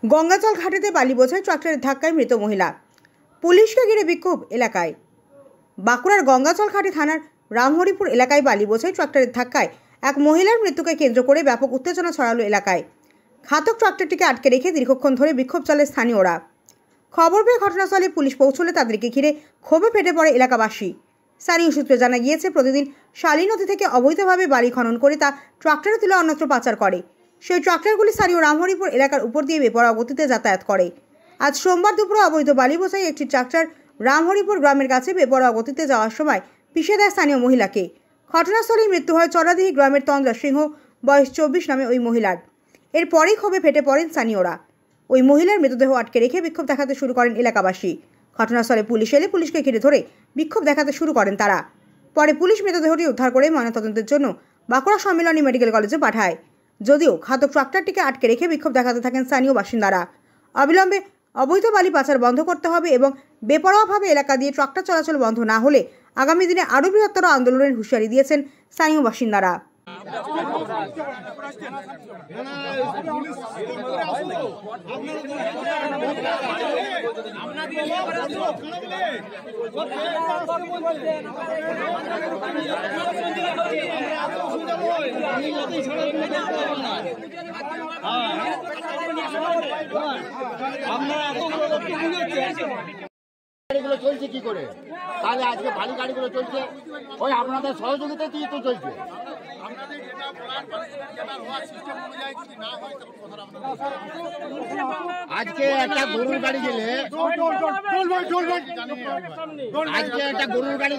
গঙ্গাজল ঘাটেতে বালি বোঝাই ট্রাক্টরের ধাক্কায় মৃত মহিলা। পুলিশকে ঘিরে বিক্ষোভ এলাকায়। বাঁকুড়ার গঙ্গাজল ঘাটি থানার রামহরিপুর এলাকায় বালি বোঝাই ট্রাক্টরের ধাক্কায় এক মহিলার মৃত্যুকে কেন্দ্র করে ব্যাপক উত্তেজনা ছড়ালো এলাকায়। ঘাতক ট্রাক্টরটিকে আটকে রেখে দীর্ঘক্ষণ ধরে বিক্ষোভ চালায় স্থানীয়রা। খবর পেয়ে ঘটনাস্থলে পুলিশ পৌঁছলে তাদেরকে ঘিরে ক্ষোভে ফেটে পড়ে এলাকাবাসী। স্থানীয় সূত্রে জানা গিয়েছে, প্রতিদিন শালী নদী থেকে অবৈধভাবে বালি খনন করে তা ট্রাক্টরে তুলে অন্যত্র পাচার করে। সেই ট্রাক্টরগুলি স্থানীয় রামহরিপুর এলাকার উপর দিয়ে বেপরোয়া গতিতে যাতায়াত করে। আজ সোমবার দুপুরে অবৈধ বালি বোঝাই একটি ট্রাক্টর রামহরিপুর গ্রামের কাছে বেপরোয়া গতিতে যাওয়ার সময় পিষে দেয় স্থানীয় মহিলাকে। ঘটনাস্থলেই মৃত্যু হয় চরাদিহি গ্রামের তন্দ্রা সিংহ বয়স 24 নামে ওই মহিলার। এরপরেই ক্ষোভে ফেটে পড়েন স্থানীয়রা। ওই মহিলার মৃতদেহ আটকে রেখে বিক্ষোভ দেখাতে শুরু করেন এলাকাবাসী। ঘটনাস্থলে পুলিশ এলে পুলিশকে ঘিরে ধরে বিক্ষোভ দেখাতে শুরু করেন তারা। পরে পুলিশ মৃতদেহটি উদ্ধার করে ময়নাতদন্তের জন্য বাঁকুড়া সম্মিলনী মেডিকেল কলেজে পাঠায়। যদিও ঘাতক ট্রাক্টরটিকে আটকে রেখে বিক্ষোভ দেখাতে থাকেন স্থানীয় বাসিন্দারা। অবিলম্বে অবৈধ বালি পাচার বন্ধ করতে হবে এবং বেপরোয়াভাবে এলাকা দিয়ে ট্রাক্টর চলাচল বন্ধ না হলে আগামী দিনে আরও বৃহত্তর আন্দোলনের হুঁশিয়ারি দিয়েছেন স্থানীয় বাসিন্দারা। গাড়িগুলো চলছে কি করে? তাহলে আজকে বালি গাড়িগুলো চলছে ওই আপনাদের সহযোগিতায় তো চলছে। আজকে একটা গরুর গাড়ি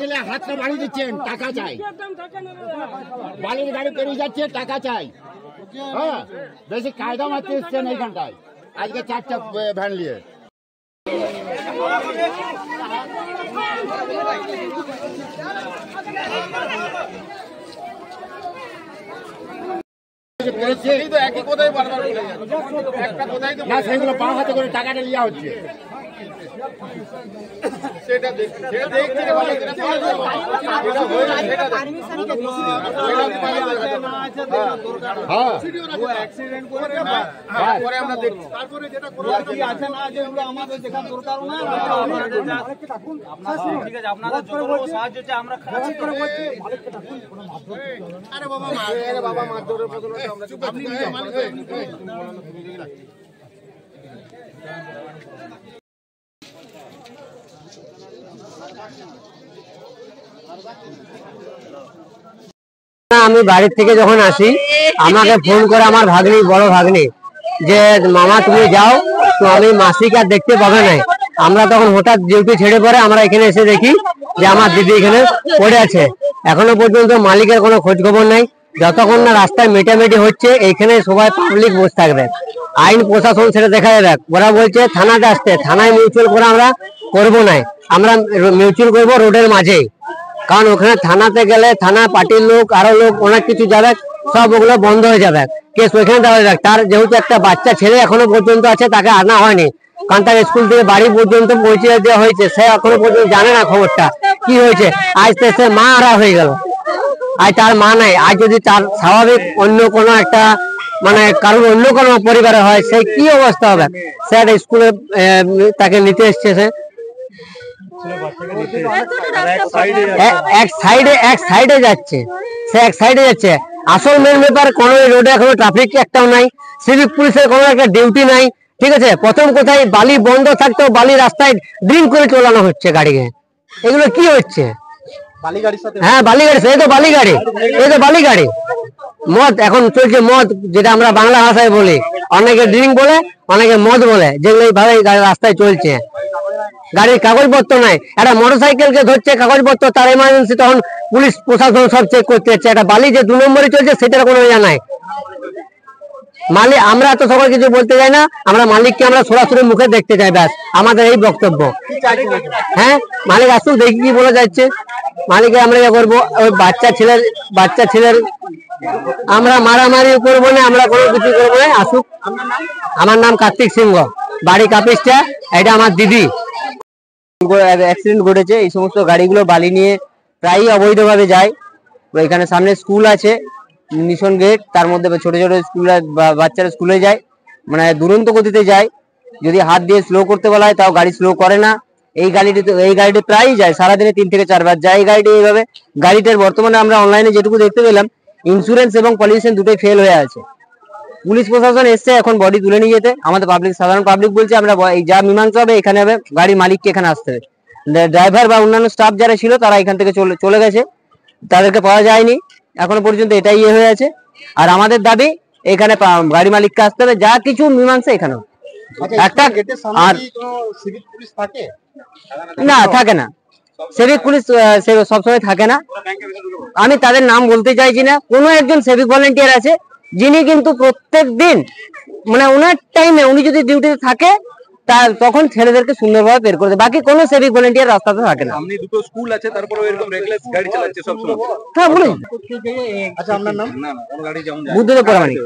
গেলে হাতটা বাড়িয়ে দিচ্ছেন, টাকা চাই। বালির গাড়ি পেরিয়ে যাচ্ছে, টাকা চাই। হ্যাঁ, বেশি কায়দা মারতে এসছেন এইখানটায় আজকে 4টা ভ্যান নিয়ে। সেগুলো পা হাতে করে টাকাটা নেওয়া হচ্ছে। আমি বাড়ি থেকে যখন আসি আমাকে ফোন করে আমার ভাগ্নি, বড় ভাগ্নি, যে মামা তুমি যাও, তো আমি মাসিকে আর দেখতে পাবে না। আমরা তখন হঠাৎ ডিউটি ছেড়ে পরে আমরা এখানে এসে দেখি যে আমার দিদি এখানে পড়ে আছে। এখনো পর্যন্ত মালিকের কোনো খোঁজ খবর নাই। যতক্ষণ না রাস্তায় মেটামেটি হচ্ছে এইখানে সবাই পাবলিক বসে থাকবে। আইন প্রশাসন সেটা দেখা যাবে। ওরা বলছে থানাতে আসতে, থানায় মিউচুয়াল করে আমরা করবো না, আমরা মিউচুয়াল করবো রোডের মাঝে। কারণ ওখানে থানাতে গেলে থানা পার্টির লোক আরো লোক অনেক কিছু যাবে, সব ওগুলো বন্ধ হয়ে যাবে, কেস ওইখানে দেওয়া যাবে। তার যেহেতু একটা বাচ্চা ছেলে এখনো পর্যন্ত আছে, তাকে আনা হয়নি, কারণ তার স্কুল থেকে বাড়ি পর্যন্ত পৌঁছে দেওয়া হয়েছে। সে এখনো পর্যন্ত জানে না খবরটা কি হয়েছে। আজ তো সে মা হারা হয়ে গেল, আজ তার মা নাই। আজ যদি তার স্বাভাবিক অন্য কোনো একটা মানে কারোর অন্য কোনো পরিবারে হয়, সে কি অবস্থা হবে? সে একটা স্কুলে তাকে নিতে এসছে, সে এক সাইডে যাচ্ছে, সে এক সাইডে যাচ্ছে। আসল মেন ব্যাপার, কোনো রোডে এখনো ট্রাফিক একটাও নাই, সিভিক পুলিশের কোনো একটা ডিউটি নাই। ঠিক আছে, প্রথম কোথায় বালি বন্ধ থাকতো, বালি রাস্তায় ড্রিঙ্ক করে চলানো হচ্ছে গাড়িকে। এগুলো কি হচ্ছে? হ্যাঁ, বালি গাড়ি, এই তো বালি গাড়ি, এই তো বালি গাড়ি। মদ এখন চলছে, মদ, যেটা আমরা বাংলা ভাষায় বলি। অনেকে ড্রিঙ্ক বলে, অনেকে মদ বলে, যেগুলো এইভাবে রাস্তায় চলছে। গাড়ির কাগজপত্র নাই, একটা মোটরসাইকেলকে ধরছে কাগজপত্র, তার এমার্জেন্সি, তখন পুলিশ প্রশাসন সব চেক করতে যাচ্ছে। একটা বালি যে 2 নম্বরে চলছে, সেটার কোনো ইয়া নাই। মালিক, আমরা তো সবাই কিছু বলতে যাই না, আমরা মালিককে আমরা সরাসরি মুখে দেখতে চাই, ব্যাস আমাদের এই বক্তব্য। হ্যাঁ, মালিক আসুন, দেখি কি বলা যাচ্ছে। মালিককে আমরা ইয়ে করবো, ওই বাচ্চা ছেলের আমরা মারামারি করবো না, আমরা কোনো কিছু করবো না, আসুক। আমার নাম কার্তিক সিংহ, বাড়ি কাপিসটা, এটা আমার দিদি। অ্যাক্সিডেন্ট ঘটেছে, এই সমস্ত গাড়িগুলো বালি নিয়ে প্রায়ই অবৈধভাবে যায়। এখানে সামনে স্কুল আছে, মিশন গেট, তার মধ্যে ছোট ছোট স্কুল বাচ্চারা স্কুলে যায়, মানে দুরন্ত গতিতে যায়। যদি হাত দিয়ে স্লো করতে বলা হয় তাও গাড়ি স্লো করে না। এই গাড়িটি প্রায়ই যায়, সারাদিনে 3 থেকে 4 বার যায় এই গাড়িটি। এইভাবে গাড়িটার বর্তমানে আমরা অনলাইনে যেটুকু দেখতে পেলাম, ইন্স্যুরেন্স এবং পলিউশন দুটোই ফেল হয়ে আছে। পুলিশ প্রশাসন এসছে এখন বডি তুলে নিয়ে যেতে। আমাদের সাধারণ পাবলিক বলছে আমরা এই যা মীমাংসা হবে এখানে হবে, গাড়ি মালিককে এখানে আসতে হবে। ড্রাইভার বা অন্যান্য স্টাফ যারা ছিল তারা এখান থেকে চলে গেছে, তাদেরকে পাওয়া যায়নি এখনো পর্যন্ত, এটাই হয়ে আছে। আর আমাদের দাবি এখানে গাড়ি মালিককে আসতে হবে, যা কিছু মীমাংসা এখানে একটা। আর না, থাকে না সিভিক পুলিশ, সবসময় থাকে না। আমি তাদের নাম বলতে চাইছি না। কোনো একজন সিভিক ভলেন্টিয়ার আছে যিনি কিন্তু প্রত্যেক দিন মানে ওনার টাইমে উনি যদি ডিউটিতে থাকে তখন ছেলেদেরকে সুন্দরভাবে বের করে দেয়। বাকি কোনো সিভিক ভলেন্টিয়ার রাস্তাতে থাকে না। আপনি দুটো স্কুল আছে, তারপরে এরকম রেগুলার গাড়ি চালাচ্ছে সব সময়। হ্যাঁ বলুন। আচ্ছা, আপনার নাম? না, গাড়ি যেমন বুদ্ধদেব পরামানিক।